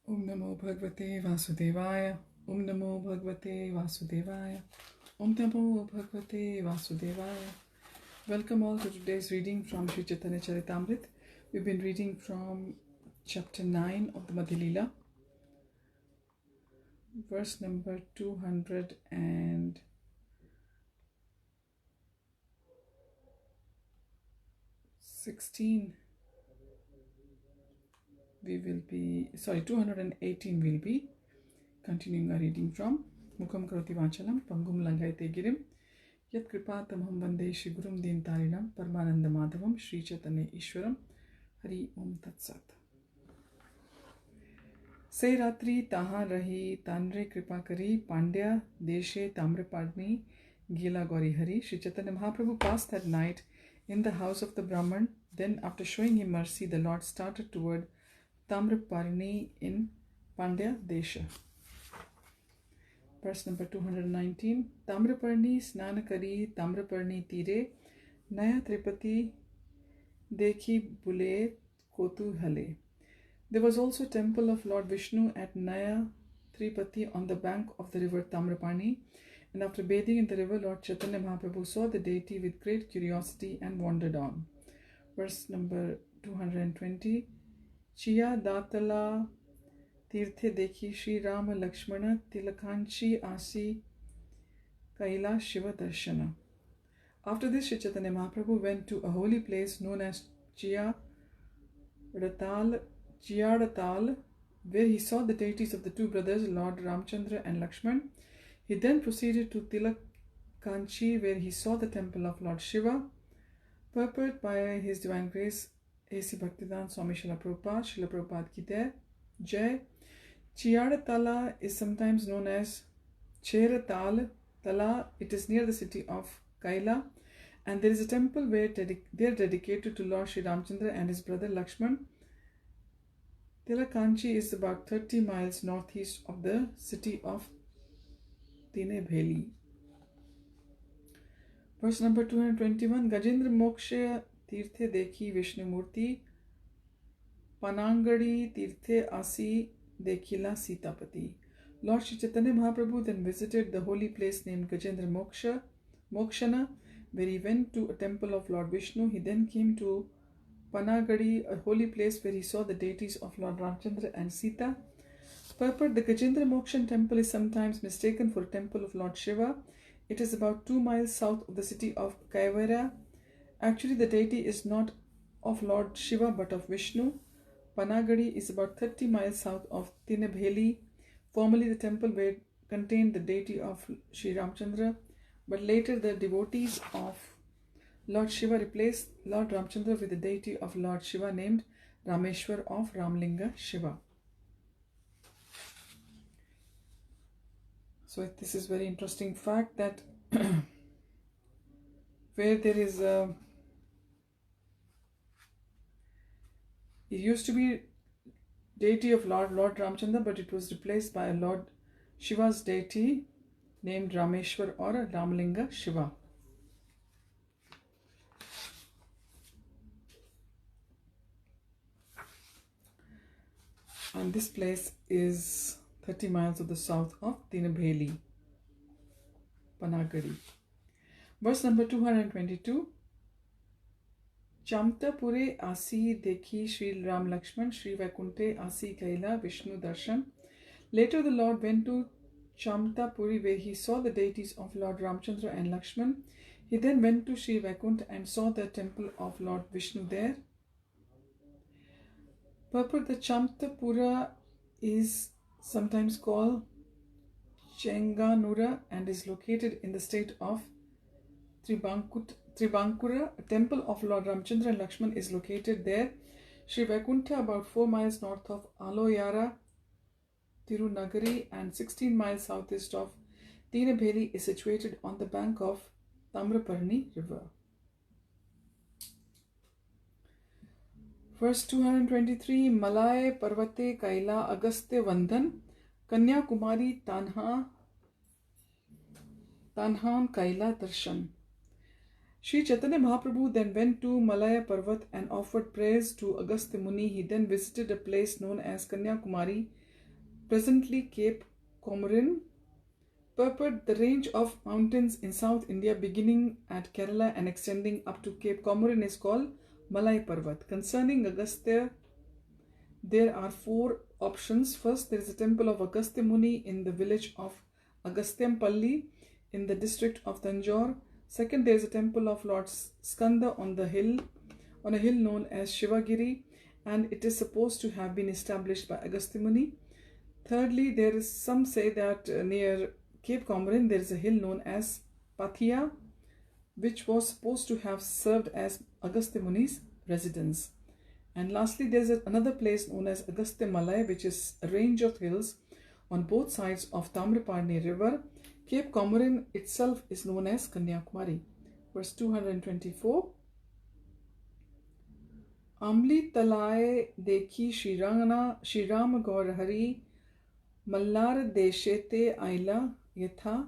Om Namo Bhagavate Vasudevaya. Om Namo Bhagavate Vasudevaya. Om Namo Bhagavate Vasudevaya. Welcome all to today's reading from Sri Caitanya Charitamrita. We've been reading from chapter 9 of the Madhya Lila, verse number 216. 218 we'll be continuing our reading from. Mukam karoti vachalam pangum langayate girim yat kripatamham vande Shri Gurum Din Tarinam Paramananda Madhavam Shri Chaitanya Ishwaram. Hari Om Tat Sat. Se ratri taha rahi tanre kripa kari Pandya deshe tamrapadni gila gauri hari. Shri Chaitanya Mahāprabhu passed that night in the house of the Brahman. Then after showing him mercy, the Lord started toward Tamraparni in Pandya Desha. Verse number 219. Tamraparni snanakari Tamraparni tire Naya Tripati dekhi bule kotu hale. There was also a temple of Lord Vishnu at Naya Tripati on the bank of the river Tamraparni. And after bathing in the river, Lord Chaitanya Mahāprabhu saw the deity with great curiosity and wandered on. Verse number 220. Chiya Datala Tirthe Dekhi Shri Rama Lakshmana Tilakanchi Asi Kaila Shiva Darshana. After this, Shri Chaitanya Mahaprabhu went to a holy place known as Chiyadatal, where he saw the deities of the two brothers, Lord Ramchandra and Lakshman. He then proceeded to Tilakanchi, where he saw the temple of Lord Shiva. Purport by His Divine Grace, A.C. Bhaktivedanta Swami Srila Prabhupada Ki Jai. Chiyadatala is sometimes known as Cheratal Tala. It is near the city of Kaila, and there is a temple where they are dedicated to Lord Sri Ramchandra and his brother Lakshman. Tilakanchi is about 30 miles northeast of the city of Tinebheli. Verse number 221. Gajendra Moksha Tirthe Dekhi Vishnu Murti Panangadi Tirthe Asi Dekhila Sitapati. Lord Shri Chaitanya Mahaprabhu then visited the holy place named Gajendra Mokshana, where he went to a temple of Lord Vishnu. He then came to Panagadi, a holy place where he saw the deities of Lord Ramchandra and Sita. Purport: the Gajendra Mokshan temple is sometimes mistaken for a temple of Lord Shiva. It is about 2 miles south of the city of Kaivara. Actually, the deity is not of Lord Shiva but of Vishnu. Panagadi is about 30 miles south of Tinebheli. Formerly, the temple where contained the deity of Sri Ramchandra, but later the devotees of Lord Shiva replaced Lord Ramchandra with the deity of Lord Shiva named Rameshwar of Ramlinga Shiva. So this is very interesting fact that where there is a, it used to be deity of Lord Ramchandra, but it was replaced by a Lord Shiva's deity named Rameshwar or Ramlinga Shiva. And this place is 30 miles to the south of Tinebheli, Panagadi. Verse number 222. Chamta Pure Asi Dekhi Shri Ram Lakshman Shri Vaikunte Asi Kaila Vishnu Darshan. Later the Lord went to Chamta Puri, where he saw the deities of Lord Ramchandra and Lakshman. He then went to Shri Vaikunta and saw the temple of Lord Vishnu there. Purport: the Chamtapura is sometimes called Chenganura and is located in the state of Tribankura. A temple of Lord Ramchandra and Lakshman is located there. Shri Vaikunta, about 4 miles north of Aloyara, Tirunagari, and 16 miles southeast of Tinebheli, is situated on the bank of Tamraparni river. Verse 223. Malay Parvate Kaila Agaste Vandhan Kanya Kumari Tanhan Kaila Darshan. Sri Chaitanya Mahaprabhu then went to Malaya Parvat and offered prayers to Agastya Muni. He then visited a place known as Kanyakumari, presently Cape Comorin. Purport: the range of mountains in South India beginning at Kerala and extending up to Cape Comorin is called Malai Parvat. Concerning Agastya, there are 4 options. First, there is a temple of Agastya Muni in the village of Agastyampalli in the district of Tanjore. Second, there is a temple of Lord Skanda on a hill known as Shivagiri, and it is supposed to have been established by Agastya Muni. Thirdly, there is some say that near Cape Comorin there is a hill known as Pathia, which was supposed to have served as Agastya Muni's residence. And lastly, there is another place known as Agastya Malai, which is a range of hills on both sides of Tamraparni river. Cape Comorin itself is known as Kanyakumari. Verse 224. Amli talaye dekhi Shri Ram Gaur Hari Mallar deshete aila yatha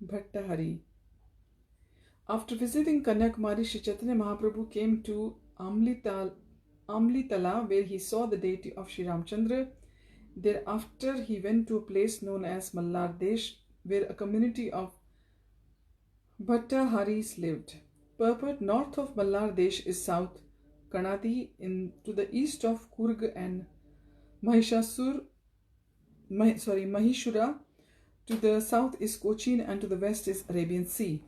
bhatta hari. After visiting Kanyakumari, Sri Chaitanya Mahaprabhu came to Amlitala, where he saw the deity of Sri Ramchandra. Thereafter, he went to a place known as Mallar Desh, where a community of Bhatta Haris lived. Purport: north of Mallar Desh is South Kanadi, to the east of Kurg and Mahishura. To the south is Cochin, and to the west is Arabian Sea.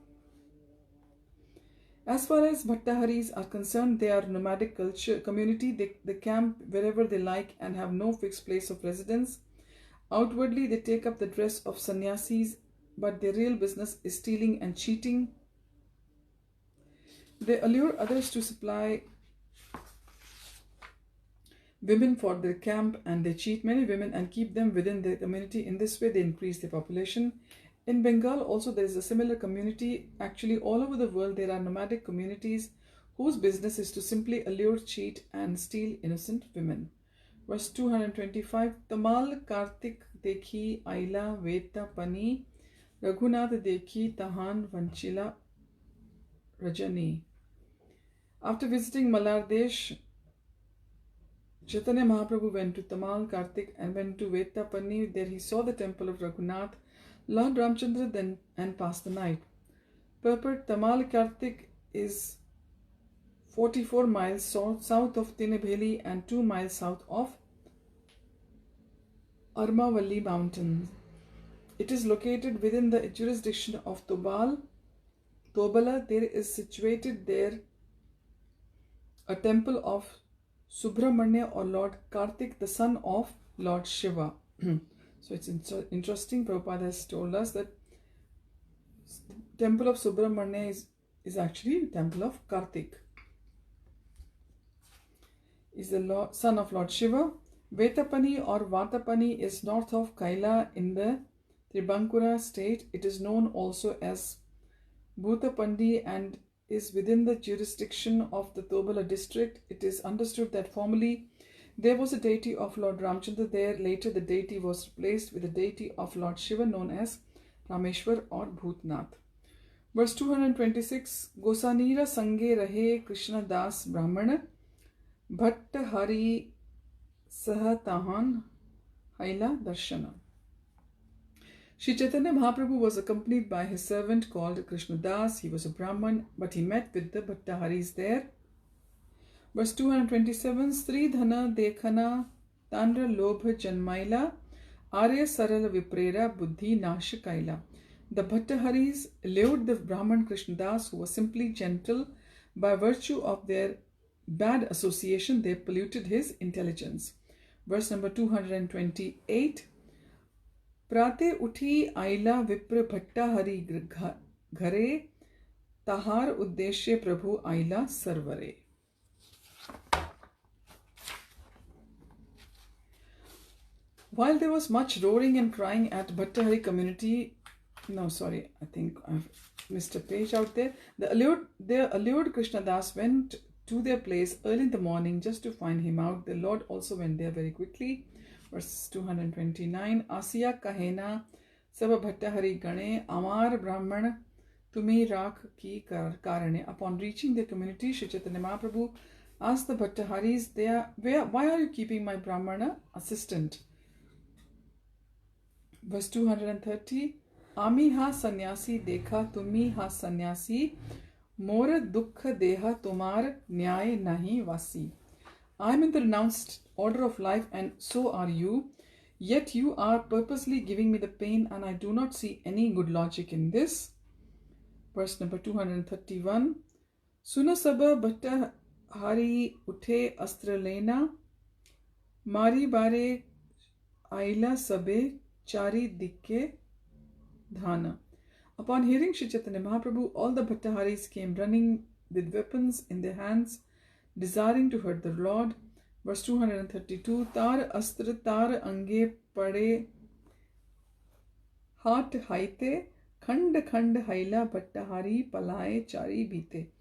As far as Bhattaharis are concerned, they are a nomadic community. They camp wherever they like and have no fixed place of residence. Outwardly, they take up the dress of sannyasis, but their real business is stealing and cheating. They allure others to supply women for their camp, and they cheat many women and keep them within their community. In this way, they increase their population. In Bengal also there is a similar community. Actually, all over the world there are nomadic communities whose business is to simply allure, cheat and steal innocent women. Verse 225. Tamal Kartik dekhi aila veta pani Raghunath dekhi tahan vanchila rajani. After visiting Mallar Desh, Chaitanya Mahaprabhu went to Tamal Kartik and went to Veta Pani. There he saw the temple of Raghunath, Lord Ramchandra, then and passed the night. Purport: Tamal Kartik is 44 miles south of Tinebheli and 2 miles south of Armavalli mountains. It is located within the jurisdiction of Tobala. There is situated there a temple of Subramanya or Lord Kartik, the son of Lord Shiva. So it's interesting. Prabhupada has told us that the temple of Subramanya is actually the temple of Kartik. Is the son of Lord Shiva. Vetapani or Vatapani is north of Kaila in the Tribankura state. It is known also as Bhutapandi and is within the jurisdiction of the Tobala district. It is understood that formerly there was a deity of Lord Ramchandra there. Later the deity was replaced with a deity of Lord Shiva known as Rameshwar or Bhutnath. Verse 226. Gosanira Sange Rahe Krishna Das Brahmana Bhatta Hari Sahatahan Haila Darshana. Sri Chaitanya Mahaprabhu was accompanied by his servant called Krishna Das. He was a Brahman, but he met with the Bhattaharis there. Verse 227. Sri Dhana Dekhana Tandra Lobha Janmaila Arya Sarala Viprera Buddhi Nashakaila. The Bhattaharis lured the Brahman Krishna Das, who was simply gentle. By virtue of their bad association, they polluted his intelligence. Verse number 228. Prate uthi aila vipra bhatta hari ghare tahar uddeshye prabhu aila sarvare. While there was much roaring and crying at Bhattahari community, I think I've missed a page out there. The allured Krishna Das went to their place early in the morning just to find him out. The Lord also went there very quickly. Verse 229. Asiya kahena sab bhattahari gane amar brahman tumi rakh ki karane. Upon reaching their community, Sri Chaitanya Mahaprabhu asked the Bhattaharis, why are you keeping my brahmana assistant? Verse 230. Ami ha sannyasi dekha tumi ha sannyasi mor dukha deha tumar nyay nahi vasi. I am in the renounced order of life and so are you. Yet you are purposely giving me the pain and I do not see any good logic in this. Verse number 231. Suna saba bhatta hari uthe astra lena mari bare aila sabe chari dikke dhana. Upon hearing Sri Chaitanya Mahaprabhu, all the Bhattaharis came running with weapons in their hands, desiring to hurt the Lord. Verse 232. Tar astra tar ange pade hat haite khand khand haila Bhattahari palaye chari bite.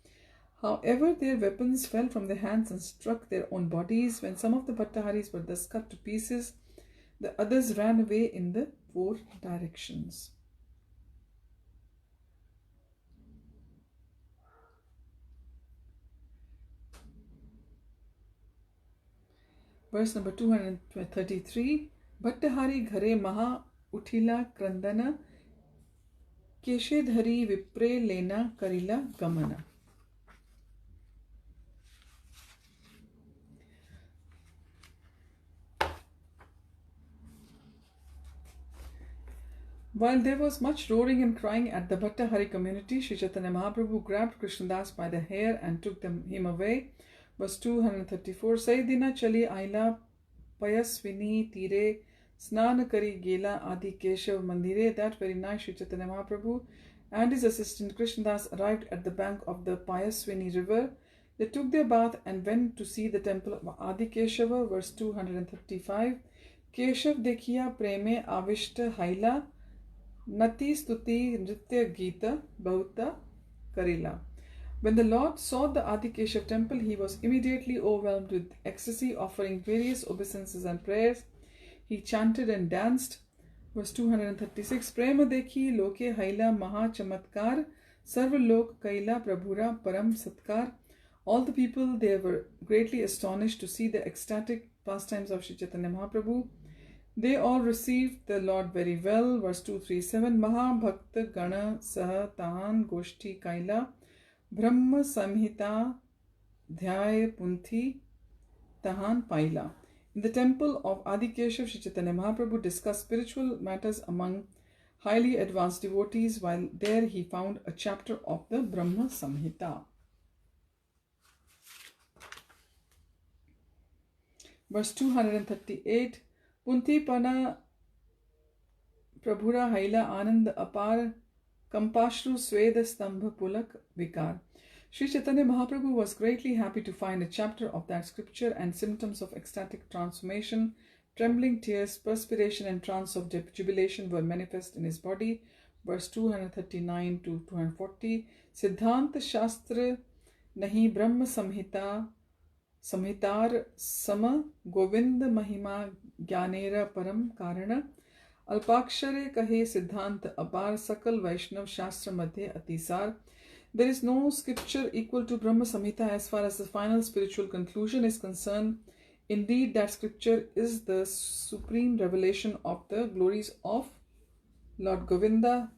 However, their weapons fell from their hands and struck their own bodies. When some of the Bhattaharis were thus cut to pieces, the others ran away in the 4 directions. Verse number 233. Bhattahari ghare maha uthila krandana keshe dhari vipre lena karila gamana. While there was much roaring and crying at the Bhattahari community, Sri Chaitanya Mahaprabhu grabbed Krishnadas by the hair and took him away. Verse 234. Saidina chali aila payasvini tire snan kari gela adi keshav mandire. That very night Sri Chaitanya Mahaprabhu and his assistant Krishnadas arrived at the bank of the Payasvini river. They took their bath and went to see the temple of Adi Keshava. Verse 235. Keshav dekhiya preme avishta haila Nati Stuti Nritya Gita Bhauta Karila. When the Lord saw the Adikeshav temple, he was immediately overwhelmed with ecstasy, offering various obeisances and prayers. He chanted and danced. Verse 236. Prema dekhi loke haila maha chamatkar sarva lok kaila prabhura param satkar. All the people there were greatly astonished to see the ecstatic pastimes of Sri Chaitanya Mahaprabhu. They all received the Lord very well. Verse 237. Maha Bhakta Gana Saha Tahan Goshti Kaila Brahma Samhita Dhyaya Punthi Tahan Paila. In the temple of Adikeshav, Sri Chaitanya Mahaprabhu discussed spiritual matters among highly advanced devotees. While there he found a chapter of the Brahma Samhita. Verse 238. Punti Pana Prabhura Haila Anand Apar Kampashru Sweda Stambha Pulak Vikar. Sri Chaitanya Mahaprabhu was greatly happy to find a chapter of that scripture, and symptoms of ecstatic transformation, trembling tears, perspiration and trance of jubilation were manifest in his body. Verse 239 to 240. Siddhanta Shastra Nahi Brahma Samhita Samhitar Sama Govind Mahima Gyanera Param Karana Alpakshare Kahe Siddhant Apar Sakal Vaishnav Shastra Madhya Atisar. There is no scripture equal to Brahma Samhita as far as the final spiritual conclusion is concerned. Indeed, that scripture is the supreme revelation of the glories of Lord Govinda,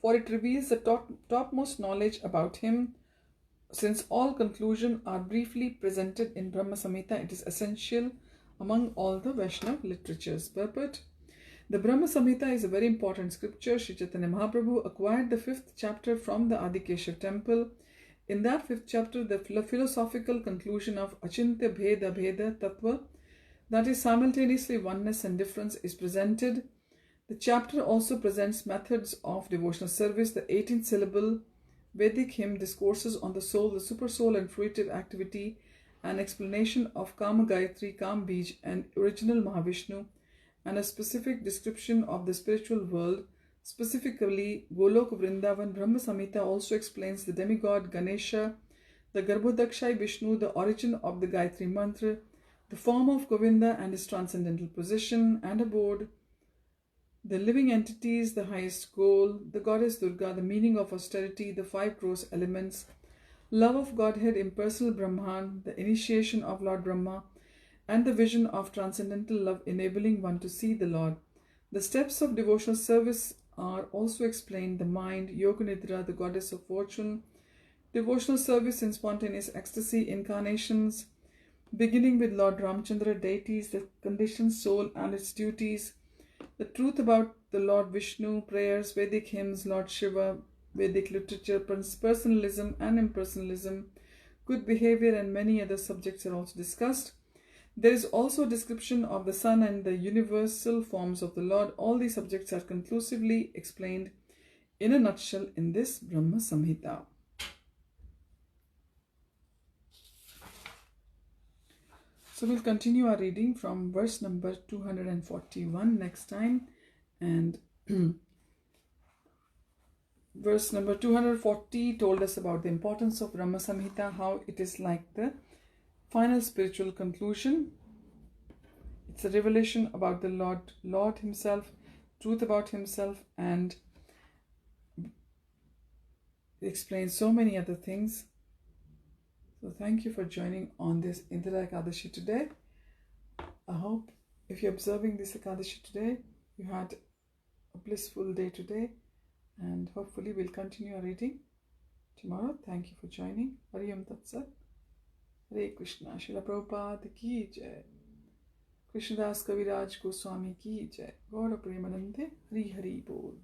for it reveals the topmost knowledge about him. Since all conclusions are briefly presented in Brahma Samhita, it is essential among all the Vaishnava literatures. Purport. The Brahma Samhita is a very important scripture. Sri Chaitanya Mahaprabhu acquired the 5th chapter from the Adikeshav temple. In that 5th chapter, the philosophical conclusion of Achintya Bheda Bheda Tattva, that is simultaneously oneness and difference, is presented. The chapter also presents methods of devotional service, the 18th syllable Vedic hymn discourses on the soul, the super soul and fruitive activity, an explanation of Kama Gayatri, Kam Bij and original Mahavishnu, and a specific description of the spiritual world, specifically Golok Vrindavan. Brahma Samhita also explains the demigod Ganesha, the Garbhodakshai Vishnu, the origin of the Gayatri Mantra, the form of Govinda and his transcendental position and abode, the living entities, the highest goal, the goddess Durga, the meaning of austerity, the 5 gross elements, love of Godhead, impersonal Brahman, the initiation of Lord Brahma, and the vision of transcendental love enabling one to see the Lord. The steps of devotional service are also explained: the mind, Yoga Nidra, the goddess of fortune, devotional service in spontaneous ecstasy, incarnations, beginning with Lord Ramchandra, deities, the conditioned soul and its duties, the truth about the Lord Vishnu, prayers, Vedic hymns, Lord Shiva, Vedic literature, personalism and impersonalism, good behavior, and many other subjects are also discussed. There is also a description of the sun and the universal forms of the Lord. All these subjects are conclusively explained in a nutshell in this Brahma Samhita. So we'll continue our reading from verse number 241 next time, and verse number 240 told us about the importance of Brahma Samhita, how it is like the final spiritual conclusion. It's a revelation about the Lord himself, truth about himself, and it explains so many other things. So thank you for joining on this Indira Ekadashi today. I hope if you're observing this Ekadashi today, you had a blissful day today, and hopefully we'll continue our reading tomorrow. Thank you for joining. Hari Om Tat Sat. Hare Krishna. Srila Prabhupada ki jai. Krishnadas Kaviraj Goswami ki jai. Gaura Premanande. Hari Hari Bol.